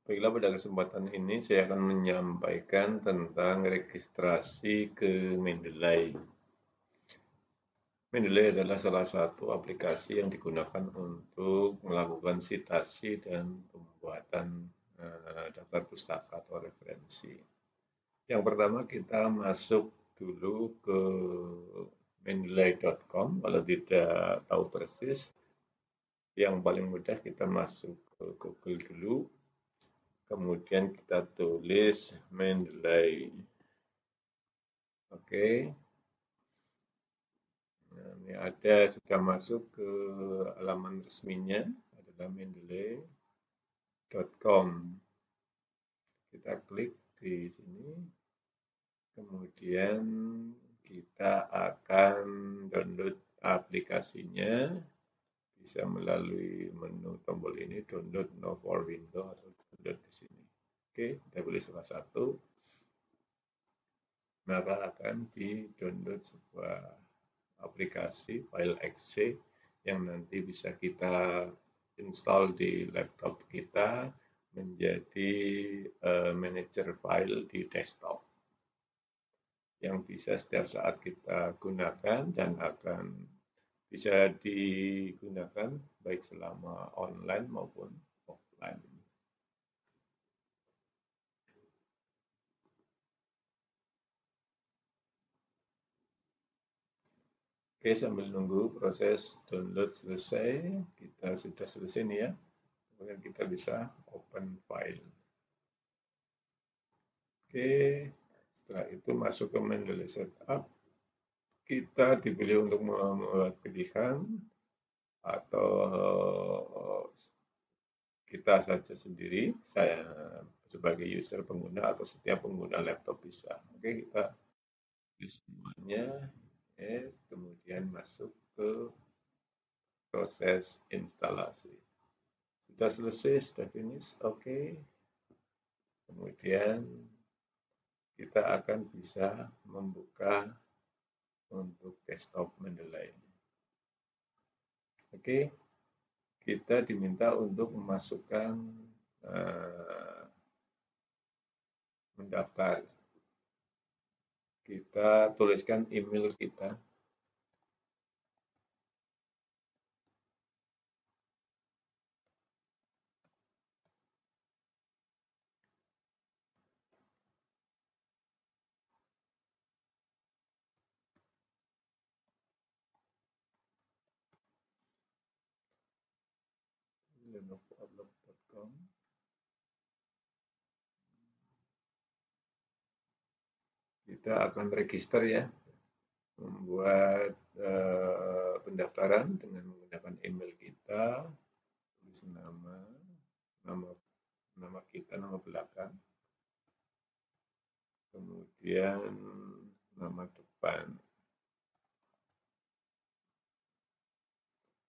Baiklah, pada kesempatan ini saya akan menyampaikan tentang registrasi ke Mendeley. Mendeley adalah salah satu aplikasi yang digunakan untuk melakukan citasi dan pembuatan daftar pustaka atau referensi. Yang pertama kita masuk dulu ke mendeley.com. Kalau tidak tahu persis, yang paling mudah kita masuk ke Google dulu. Kemudian kita tulis Mendeley. Oke. Nah, ini ada sudah masuk ke halaman resminya adalah mendeley.com. Kita klik di sini. Kemudian kita akan download aplikasinya. Bisa melalui menu tombol ini, download now for Windows atau download di sini. Oke, kita pilih salah satu. Maka akan di-download sebuah aplikasi file exe yang nanti bisa kita install di laptop kita menjadi manager file di desktop yang bisa setiap saat kita gunakan dan akan bisa digunakan baik selama online maupun offline. Oke, sambil nunggu proses download selesai, kita sudah selesai nih ya. Kemudian kita bisa open file. Oke, setelah itu masuk ke Mendeley Setup. Kita dipilih untuk membuat pilihan atau kita saja sendiri. Saya sebagai user pengguna atau setiap pengguna laptop bisa. Oke, kita pilih semuanya. Yes, kemudian masuk ke proses instalasi. Sudah selesai, sudah finish. Oke. Kemudian kita akan bisa membuka untuk desktop Mendeley. Oke, kita diminta untuk memasukkan mendaftar. Kita tuliskan email kita. lenovo.outlook.com. Kita akan register ya, membuat pendaftaran dengan menggunakan email kita, tulis nama kita, nama belakang, kemudian nama depan,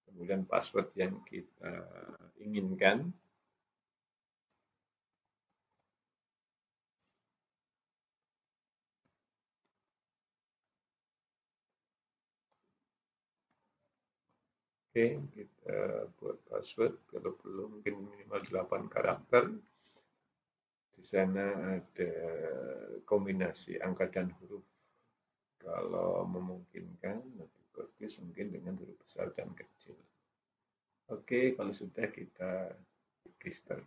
kemudian password yang kita inginkan. Oke, kita buat password, kalau perlu mungkin minimal 8 karakter. Di sana ada kombinasi angka dan huruf. Kalau memungkinkan, lebih bagus mungkin dengan huruf besar dan kecil. Oke, kalau sudah kita register.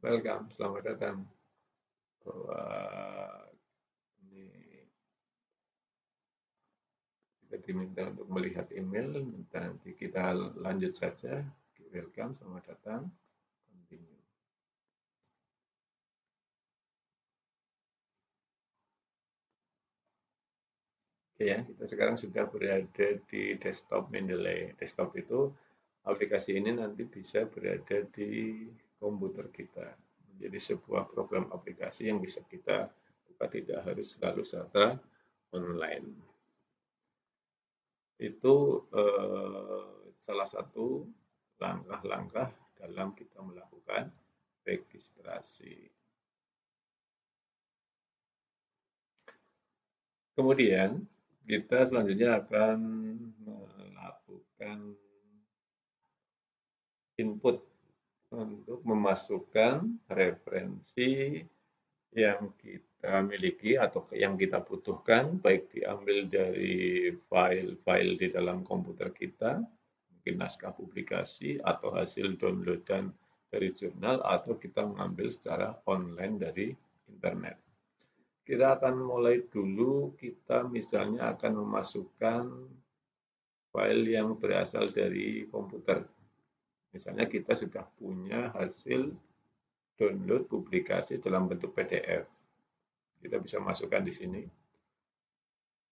Welcome, selamat datang. Bahwa ini kita diminta untuk melihat email, nanti kita lanjut saja. Welcome, selamat datang. Continue. Oke ya, kita sekarang sudah berada di desktop Mendeley. Desktop itu aplikasi ini nanti bisa berada di komputer kita. Menjadi sebuah program aplikasi yang bisa kita buka, tidak harus selalu secara online. Itu salah satu langkah-langkah dalam kita melakukan registrasi. Kemudian kita selanjutnya akan melakukan input untuk memasukkan referensi yang kita miliki atau yang kita butuhkan, baik diambil dari file-file di dalam komputer kita, mungkin naskah publikasi atau hasil downloadan dari jurnal, atau kita mengambil secara online dari internet. Kita akan mulai dulu, kita misalnya akan memasukkan file yang berasal dari komputer. Misalnya kita sudah punya hasil download publikasi dalam bentuk PDF. Kita bisa masukkan di sini.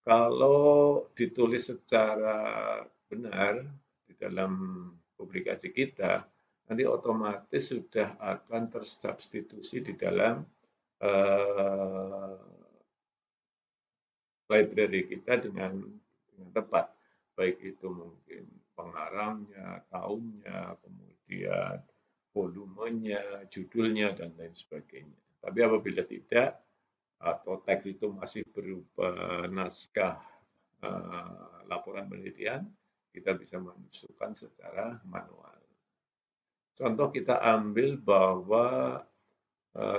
Kalau ditulis secara benar di dalam publikasi kita, nanti otomatis sudah akan tersubstitusi di dalam library kita dengan tepat, baik itu mungkin pengarangnya, tahunnya, kemudian volumenya, judulnya, dan lain sebagainya. Tapi apabila tidak, atau teks itu masih berupa naskah laporan penelitian, kita bisa masukkan secara manual. Contoh kita ambil bahwa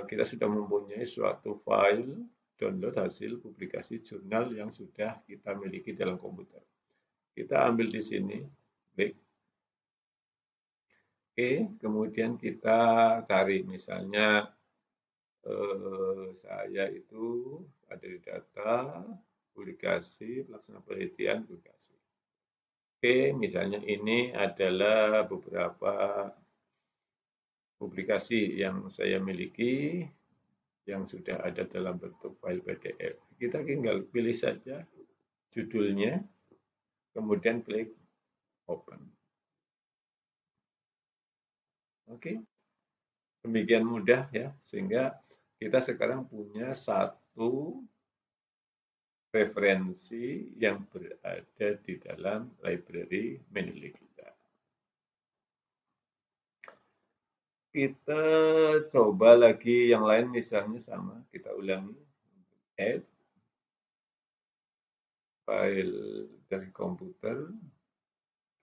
kita sudah mempunyai suatu file download hasil publikasi jurnal yang sudah kita miliki dalam komputer. Kita ambil di sini, klik. Oke, kemudian kita cari misalnya saya itu ada di data publikasi pelaksana penelitian publikasi. Oke, misalnya ini adalah beberapa publikasi yang saya miliki yang sudah ada dalam bentuk file PDF. Kita tinggal pilih saja judulnya, kemudian klik open. Oke, demikian mudah ya, sehingga kita sekarang punya satu referensi yang berada di dalam library Mendeley kita. Kita coba lagi yang lain, misalnya sama, kita ulangi, add file dari komputer,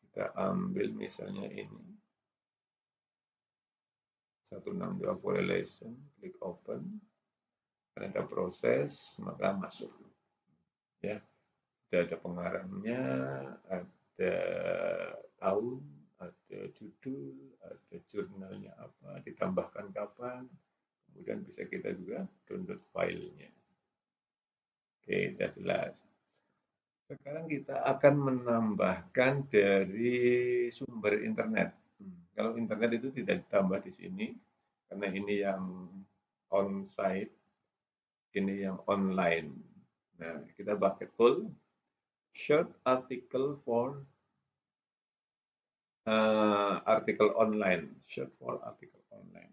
kita ambil misalnya ini, 162 correlation, klik open, ada proses, maka masuk. Ya, ada pengarangnya, ada tahun, ada judul, ada jurnalnya apa, ditambahkan kapan, kemudian bisa kita juga download filenya. Oke, sudah jelas. Sekarang kita akan menambahkan dari sumber internet. Kalau internet itu tidak ditambah di sini, karena ini yang on-site, ini yang online. Nah, kita pakai tool short article for artikel online, short for artikel online.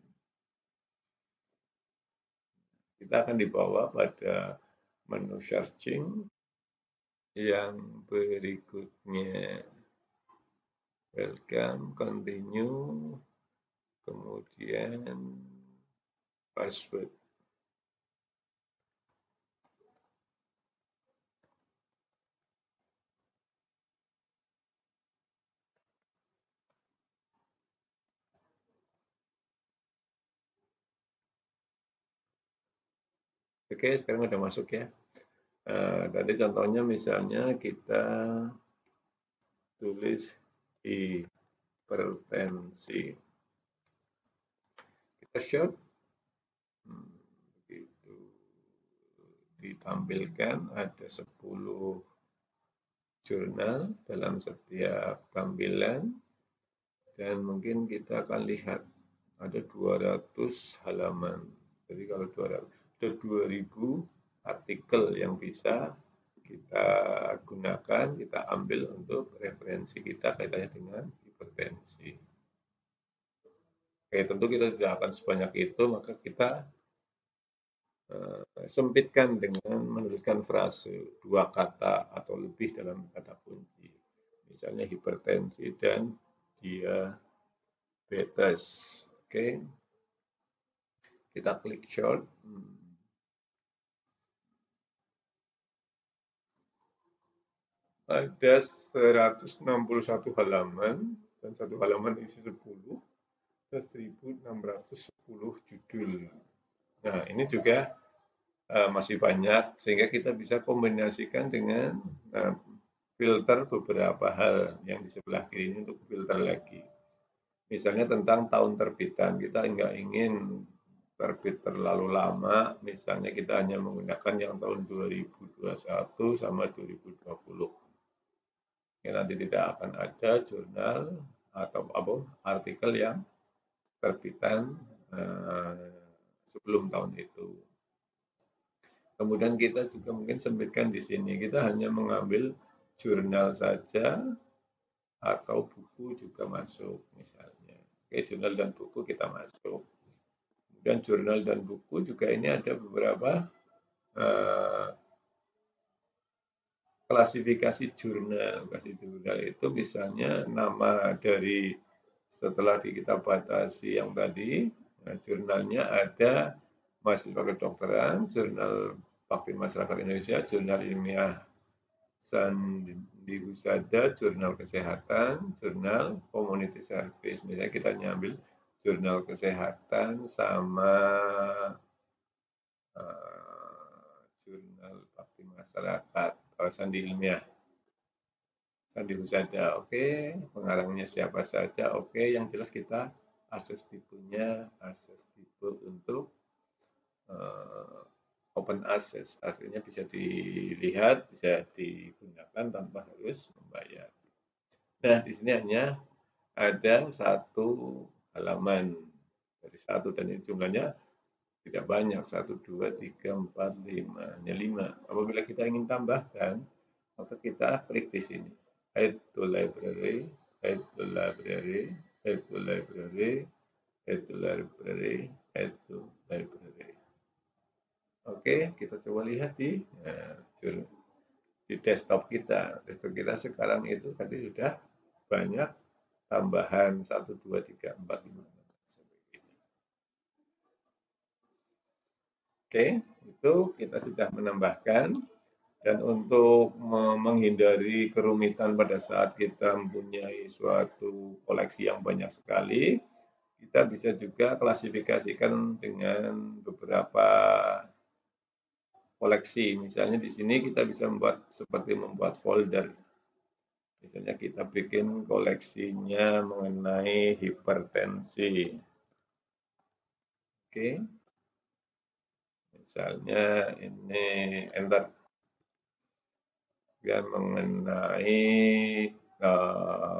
Kita akan dibawa pada menu searching yang berikutnya. Welcome, continue, kemudian password. Oke, sekarang udah masuk ya. Tadi contohnya misalnya kita tulis hipertensi. Kita short, begitu ditampilkan ada 10 jurnal dalam setiap tampilan, dan mungkin kita akan lihat ada 200 halaman. Jadi kalau 200, ada 2000 artikel yang bisa kita gunakan, kita ambil untuk referensi kita kaitannya dengan hipertensi. Oke, tentu kita tidak akan sebanyak itu, maka kita sempitkan dengan menuliskan frase 2 kata atau lebih dalam kata kunci. Misalnya hipertensi dan diabetes. Oke, kita klik short. ada 161 halaman dan satu halaman isi 10, 1610 judul. Nah, ini juga masih banyak sehingga kita bisa kombinasikan dengan filter beberapa hal yang di sebelah kiri ini untuk filter lagi. Misalnya tentang tahun terbitan, kita nggak ingin terbit terlalu lama, misalnya kita hanya menggunakan yang tahun 2021 sama 2020. Ya, nanti tidak akan ada jurnal atau apa artikel yang terbitan sebelum tahun itu. Kemudian kita juga mungkin sempitkan di sini, kita hanya mengambil jurnal saja atau buku juga masuk misalnya. Oke, jurnal dan buku kita masuk. Kemudian jurnal dan buku juga ini ada beberapa klasifikasi jurnal. Klasifikasi jurnal itu misalnya nama dari setelah kita batasi yang tadi, nah, jurnalnya ada mahasiswa kedokteran, jurnal bakti masyarakat Indonesia, jurnal ilmiah Sandi Husada, jurnal kesehatan, jurnal community service. Misalnya kita nyambil jurnal kesehatan sama jurnal bakti masyarakat, sandi ilmiah. Sandi Husada, oke. Pengarangnya siapa saja, oke. Yang jelas kita akses tipenya, akses tipe untuk open access, artinya bisa dilihat, bisa digunakan tanpa harus membayar. Nah, di sini hanya ada satu halaman dari satu dan ini jumlahnya tidak banyak, 1, 2, 3, 4, 5, hanya 5. Apabila kita ingin tambahkan, maka kita klik di sini. Add to library, add to library, add to library, add to library, add to library. Oke, kita coba lihat di desktop kita. Desktop kita sekarang itu tadi sudah banyak tambahan 1, 2, 3, 4, 5. Oke, itu kita sudah menambahkan. Dan untuk menghindari kerumitan pada saat kita mempunyai suatu koleksi yang banyak sekali, kita bisa juga klasifikasikan dengan beberapa koleksi. Misalnya di sini kita bisa membuat seperti membuat folder. Misalnya kita bikin koleksinya mengenai hipertensi. Oke. Misalnya ini enter yang mengenai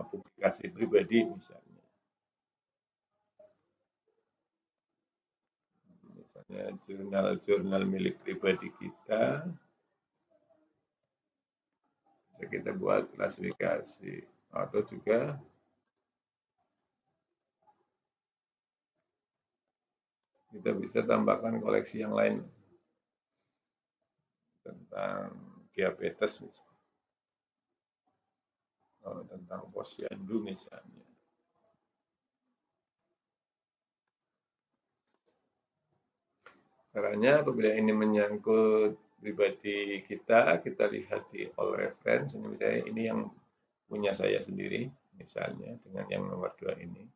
publikasi pribadi misalnya. Misalnya jurnal-jurnal milik pribadi kita, bisa kita buat klasifikasi atau juga kita bisa tambahkan koleksi yang lain tentang diabetes misalnya. Tentang posyandu misalnya. Caranya apabila ini menyangkut pribadi kita, kita lihat di all reference, misalnya ini yang punya saya sendiri, misalnya dengan yang nomor 2 ini.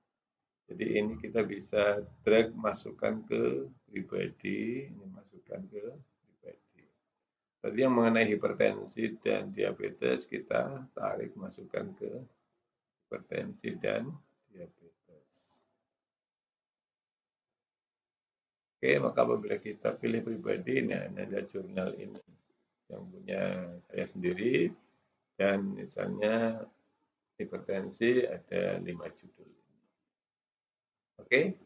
Jadi ini kita bisa drag masukkan ke pribadi, ini masukkan ke pribadi. Tadi yang mengenai hipertensi dan diabetes kita tarik masukkan ke hipertensi dan diabetes. Oke, maka apabila kita pilih pribadi, nah ini ada jurnal ini yang punya saya sendiri dan misalnya hipertensi ada 5 judul. Oke,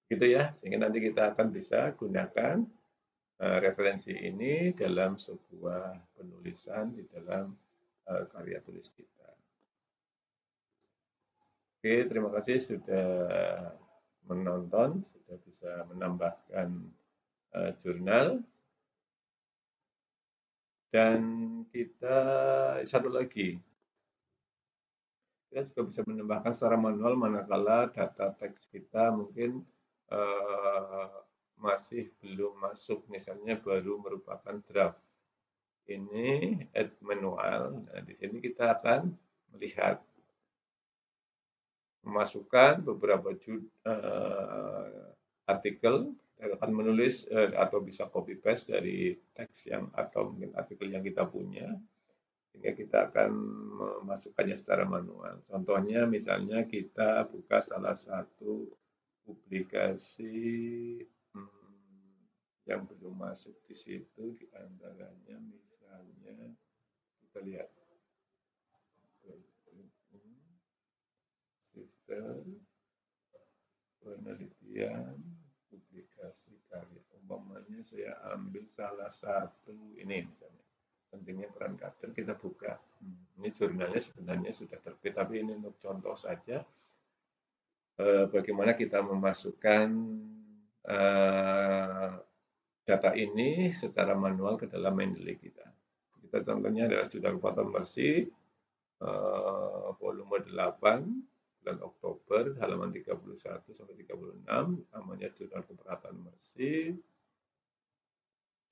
gitu ya, sehingga nanti kita akan bisa gunakan referensi ini dalam sebuah penulisan di dalam karya tulis kita. Oke, terima kasih sudah menonton, sudah bisa menambahkan jurnal. Dan kita satu lagi, kita juga bisa menambahkan secara manual manakala data teks kita mungkin masih belum masuk, misalnya baru merupakan draft. ini add manual. Nah, di sini kita akan melihat memasukkan beberapa artikel. Kita akan menulis atau bisa copy paste dari teks yang atau mungkin artikel yang kita punya, sehingga kita akan memasukkannya secara manual. Contohnya misalnya kita buka salah satu publikasi yang belum masuk di situ, di antaranya misalnya kita lihat sistem penelitian publikasi karya. Umpamanya saya ambil salah satu ini misalnya, pentingnya peran kader, kita buka. Ini jurnalnya sebenarnya sudah terbit, tapi ini untuk contoh saja bagaimana kita memasukkan data ini secara manual ke dalam Mendeley kita. Kita contohnya adalah jurnal Kekuatan Bersih volume 8 bulan Oktober halaman 31 sampai 36, namanya Jurnal Keperawatan Bersih.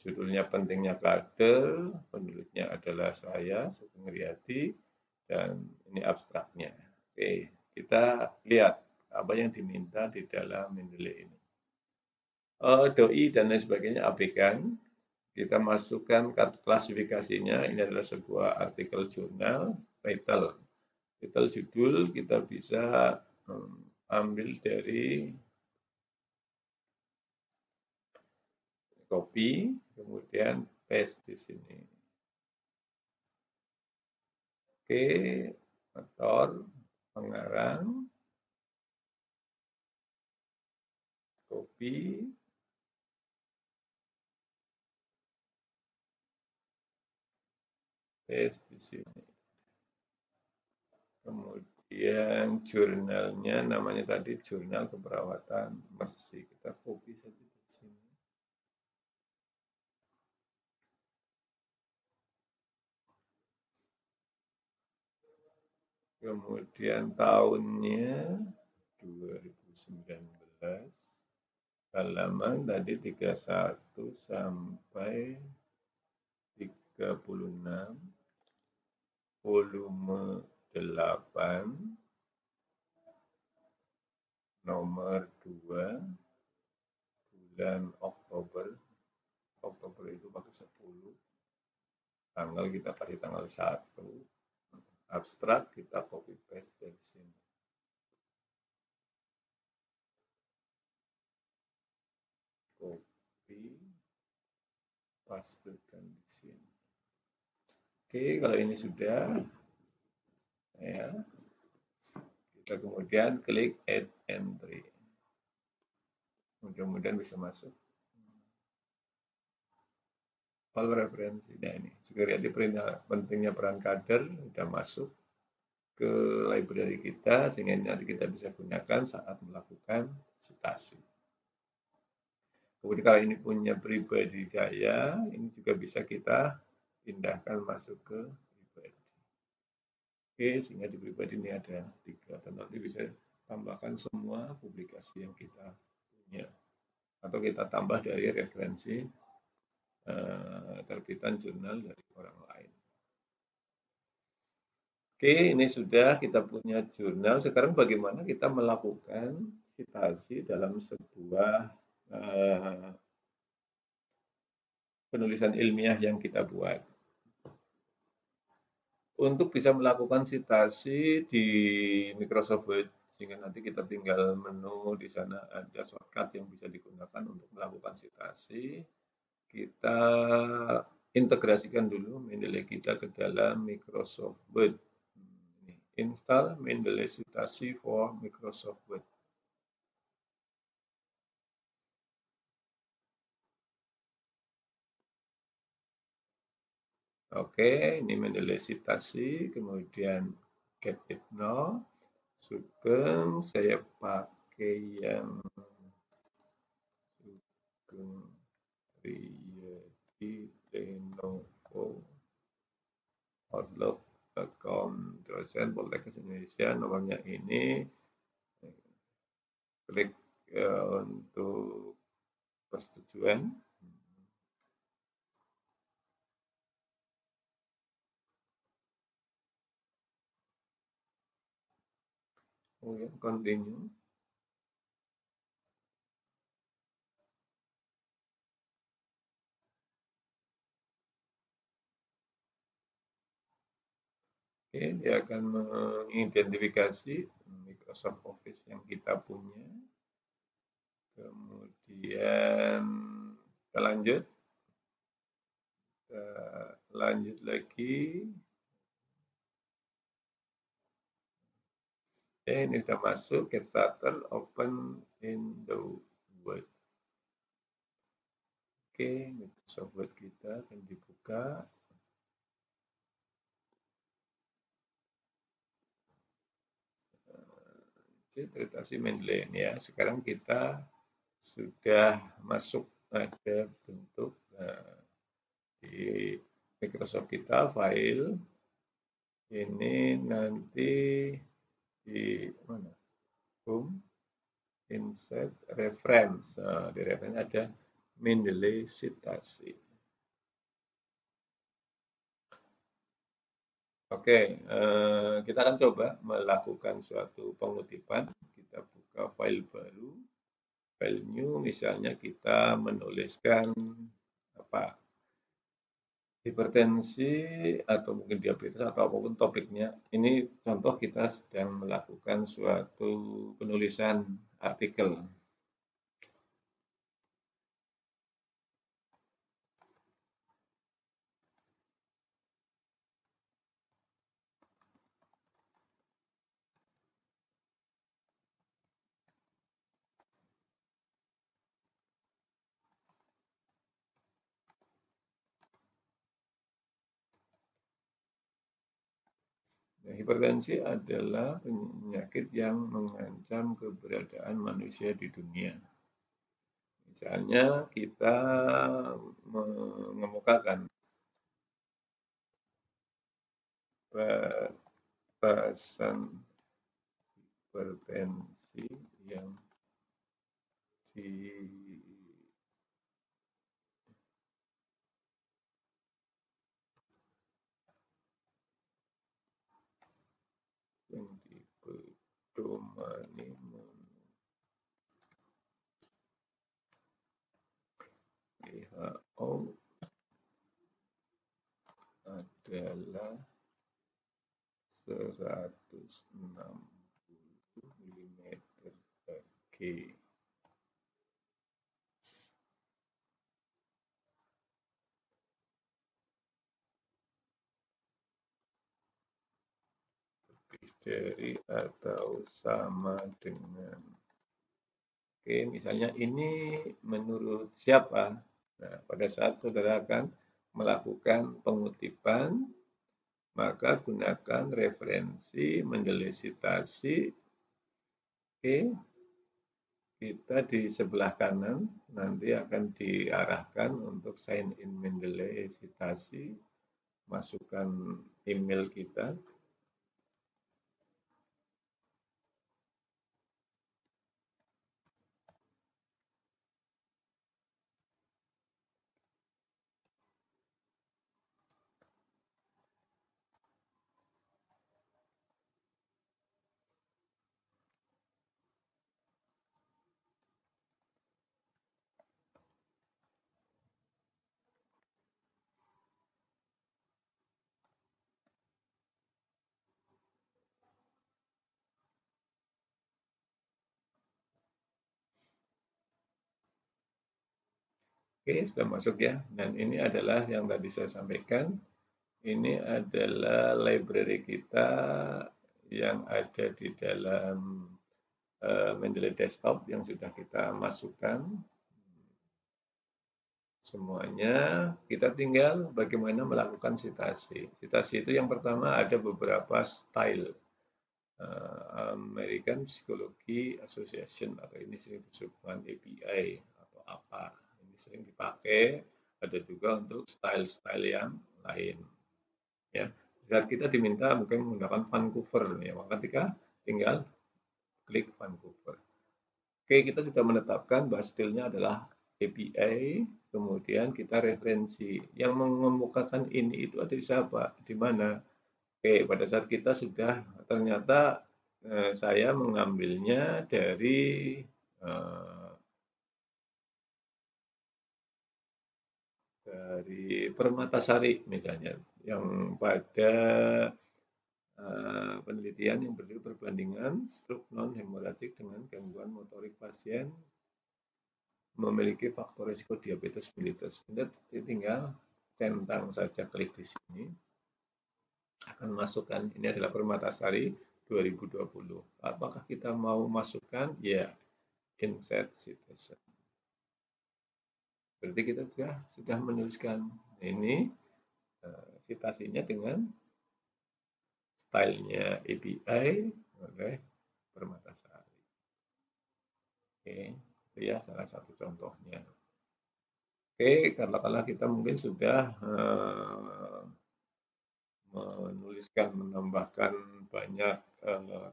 Judulnya Pentingnya Kader, penulisnya adalah saya, Sugeng Riyadi, dan ini abstraknya. Oke, kita lihat apa yang diminta di dalam Mendeley ini. Doi dan lain sebagainya abaikan. Kita masukkan klasifikasinya. Ini adalah sebuah artikel jurnal, title judul kita bisa ambil dari copy, kemudian paste di sini. Oke, author, pengarang, copy, paste di sini. Kemudian jurnalnya namanya tadi Jurnal Keperawatan Bersih. Kita copy saja di sini. Kemudian tahunnya 2019. Halaman tadi 31 sampai 36, volume 8, nomor 2, bulan Oktober. Oktober itu pakai 10. Tanggal kita pakai tanggal 1. Abstrak kita copy paste dari sini. Copy, pastekan di sini. Oke, kalau ini sudah, ya, kita kemudian klik add entry. Mudah-mudahan bisa masuk. All referensi. Nah ini, Sugeng pentingnya peran kader sudah masuk ke library kita, sehingga nanti kita bisa gunakan saat melakukan citasi. Kemudian kalau ini punya pribadi saya, ini juga bisa kita pindahkan masuk ke pribadi. Oke, sehingga di pribadi ini ada 3, dan nanti bisa tambahkan semua publikasi yang kita punya. Atau kita tambah dari referensi terbitan jurnal dari orang lain. Oke, ini sudah kita punya jurnal. Sekarang bagaimana kita melakukan citasi dalam sebuah penulisan ilmiah yang kita buat. Untuk bisa melakukan citasi di Microsoft Word, sehingga nanti kita tinggal menu di sana ada shortcut yang bisa digunakan untuk melakukan citasi. Kita integrasikan dulu Mendeley kita ke dalam Microsoft Word. Install Mendeley Citasi for Microsoft Word. Oke, ini Mendeley Citasi, kemudian get it now. Sugeng, saya pakai yang Sugeng Riyadi Lenovo Outlook account dosen Poltekkes Indonesia, nomornya ini. Klik untuk persetujuan. Oh ya, continue. Oke, dia akan mengidentifikasi Microsoft Office yang kita punya. Kemudian kita lanjut. Kita lanjut lagi. Oke, ini sudah masuk. Get started, open in the Word. Oke, Microsoft Word kita akan dibuka. Interpretasi Mendeley ya. Sekarang kita sudah masuk ada bentuk di Microsoft kita file ini nanti di mana? Home, insert, reference. Nah, di reference ada Mendeley citasi. Oke, kita akan coba melakukan suatu pengutipan. Kita buka file baru, file new, misalnya kita menuliskan apa? Hipertensi atau mungkin diabetes atau apapun topiknya. Ini contoh kita sedang melakukan suatu penulisan artikel. Hipertensi adalah penyakit yang mengancam keberadaan manusia di dunia. Misalnya kita mengemukakan batasan hipertensi yang di yang dipedomani WHO adalah 160 mm/G. Lebih dari atau sama dengan. Oke, misalnya ini menurut siapa? Nah, pada saat saudara akan melakukan pengutipan, maka gunakan referensi Mendeley citasi. Oke, kita di sebelah kanan nanti akan diarahkan untuk sign in Mendeley citasi, masukkan email kita. Oke, sudah masuk ya. Dan ini adalah yang tadi saya sampaikan. Ini adalah library kita yang ada di dalam Mendeley Desktop yang sudah kita masukkan. Semuanya kita tinggal bagaimana melakukan citasi. Citasi itu yang pertama ada beberapa style. American Psychology Association atau ini sering disebut API atau apa. Ini sering dipakai. Ada juga untuk style-style yang lain. Ya, saat kita diminta mungkin menggunakan Vancouver, ya, maka ketika tinggal klik Vancouver. Oke, kita sudah menetapkan bahwa stylenya adalah API, kemudian kita referensi. Yang mengemukakan ini itu ada di siapa? Di mana? Oke, pada saat kita sudah ternyata saya mengambilnya dari Permatasari misalnya, yang pada penelitian yang berjudul perbandingan stroke non-hemoragik dengan gangguan motorik pasien memiliki faktor risiko diabetes mellitus. Anda tinggal centang saja, klik di sini, akan masukkan, ini adalah Permatasari 2020. Apakah kita mau masukkan? Ya, insert citizen. Berarti kita sudah menuliskan ini citasinya dengan stylenya API oleh Permatasari. Oke, itu ya salah satu contohnya. Oke, katakanlah kita mungkin sudah menuliskan, menambahkan banyak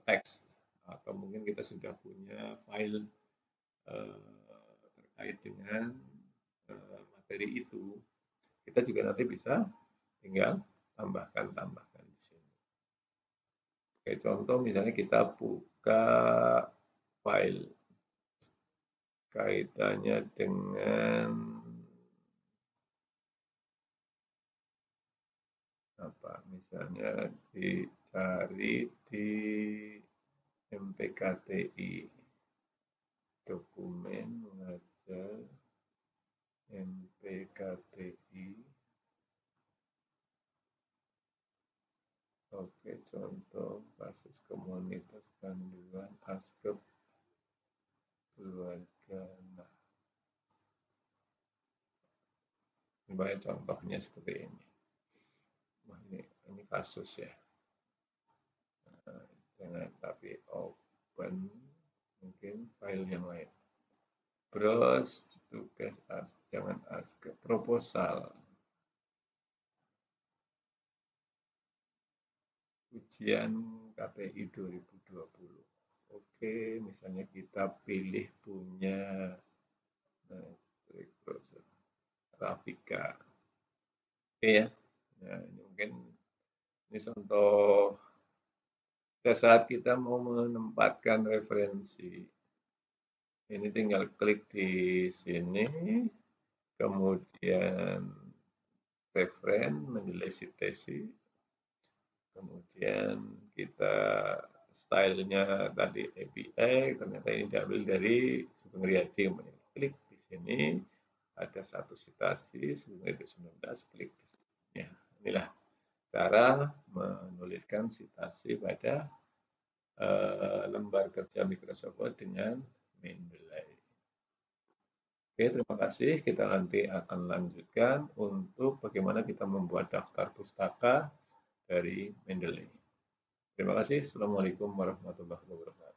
teks, atau mungkin kita sudah punya file terkait dengan materi itu, kita juga nanti bisa tinggal tambahkan di sini. Oke, contoh misalnya kita buka file kaitannya dengan apa, misalnya dicari di MPKTI, dokumen mengajar MPKTI. Oke, contoh kasus komunitas kandungan ASKEP keluarga. Nah, banyak contohnya seperti ini. Wah, ini kasus ya. Jangan, tapi open mungkin file yang lain. Browse tugas jangan ASKEP proposal. Ujian KPI 2020. Oke, misalnya kita pilih punya Rafika. Oke ya. Nah, ini mungkin ini contoh pada saat kita mau menempatkan referensi. Ini tinggal klik di sini, kemudian referen, menilai citasi, kemudian kita stylenya tadi API, ternyata ini diambil dari Sugeng Riyadi. Klik di sini, ada satu citasi, Sugeng Riyadi 19, klik di sini. Ya, inilah cara menuliskan citasi pada lembar kerja Microsoft Word dengan Mendeley. Oke, terima kasih. Kita nanti akan lanjutkan untuk bagaimana kita membuat daftar pustaka dari Mendeley. Terima kasih. Assalamualaikum warahmatullahi wabarakatuh.